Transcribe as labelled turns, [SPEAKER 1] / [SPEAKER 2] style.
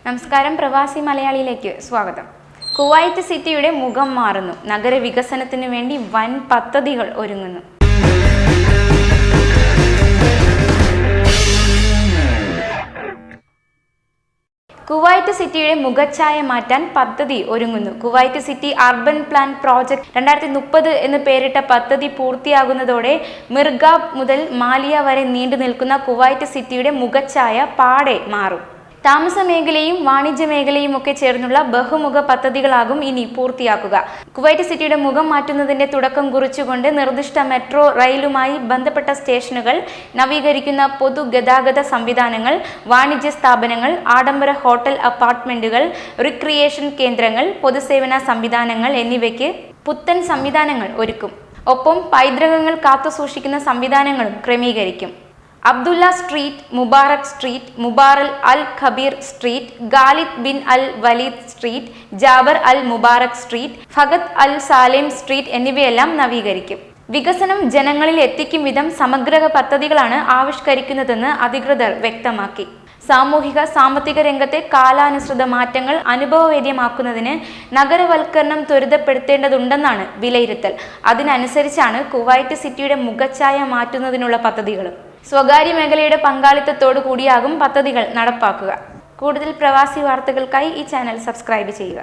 [SPEAKER 1] നമസ്കാരം, പ്രവാസി മലയാളിയിലേക്ക് സ്വാഗതം. കുവൈറ്റ് സിറ്റിയുടെ മുഖം മാറുന്നു. നഗരവികസനത്തിനു വേണ്ടി വൻ പദ്ധതികൾ ഒരുങ്ങുന്നു. കുവൈറ്റ് സിറ്റിയുടെ മുഖച്ഛായ മാറ്റാൻ പദ്ധതി ഒരുങ്ങുന്നു. Kuwait city urban plan project 2030 എന്ന് പേരിട്ട പദ്ധതി പൂർത്തിയാകുന്നതോടെ മിർഗാബ് മുതൽ മാലിയ വരെ നീണ്ടു നിൽക്കുന്ന കുവൈറ്റ് സിറ്റിയുടെ മുഖച്ഛായ പാടെ മാറും. താമസ മേഖലയും വാണിജ്യ മേഖലയും ഒക്കെ ചേർന്നുള്ള ബഹുമുഖ പദ്ധതികളാകും ഇനി പൂർത്തിയാക്കുക. കുവൈറ്റ് സിറ്റിയുടെ മുഖം മാറ്റുന്നതിന്റെ തുടക്കം കുറിച്ചുകൊണ്ട് നിർദ്ദിഷ്ട മെട്രോ റെയിലുമായി ബന്ധപ്പെട്ട സ്റ്റേഷനുകൾ, നവീകരിക്കുന്ന പൊതുഗതാഗത സംവിധാനങ്ങൾ, വാണിജ്യ സ്ഥാപനങ്ങൾ, ആഡംബര ഹോട്ടൽ അപ്പാർട്ട്മെന്റുകൾ, റിക്രിയേഷൻ കേന്ദ്രങ്ങൾ, പൊതുസേവന സംവിധാനങ്ങൾ എന്നിവയ്ക്ക് പുത്തൻ സംവിധാനങ്ങൾ ഒരുക്കും. ഒപ്പം പൈതൃകങ്ങൾ കാത്തുസൂക്ഷിക്കുന്ന സംവിധാനങ്ങളും ക്രമീകരിക്കും. അബ്ദുള്ള സ്ട്രീറ്റ്, മുബാറക് സ്ട്രീറ്റ്, മുബാറൽ അൽ ഖബീർ സ്ട്രീറ്റ്, ഖാലിദ് ബിൻ അൽ വലീദ് സ്ട്രീറ്റ്, ജാബർ അൽ മുബാറക് സ്ട്രീറ്റ്, ഫഗത് അൽ സാലേം സ്ട്രീറ്റ് എന്നിവയെല്ലാം നവീകരിക്കും. വികസനം ജനങ്ങളിൽ എത്തിക്കും വിധം സമഗ്ര പദ്ധതികളാണ് ആവിഷ്കരിക്കുന്നതെന്ന് അധികൃതർ വ്യക്തമാക്കി. സാമൂഹിക സാമ്പത്തിക രംഗത്തെ കാലാനുസൃത മാറ്റങ്ങൾ അനുഭവവേദ്യമാക്കുന്നതിന് നഗരവൽക്കരണം ത്വരിതപ്പെടുത്തേണ്ടതുണ്ടെന്നാണ് വിലയിരുത്തൽ. അതിനനുസരിച്ചാണ് കുവൈറ്റ് സിറ്റിയുടെ മുഖച്ഛായ മാറ്റുന്നതിനുള്ള പദ്ധതികളും. സ്വകാര്യ മേഖലയുടെ പങ്കാളിത്തത്തോടു കൂടിയാകും പദ്ധതികൾ നടപ്പാക്കുക. കൂടുതൽ പ്രവാസി വാർത്തകൾക്കായി ഈ ചാനൽ സബ്സ്ക്രൈബ് ചെയ്യുക.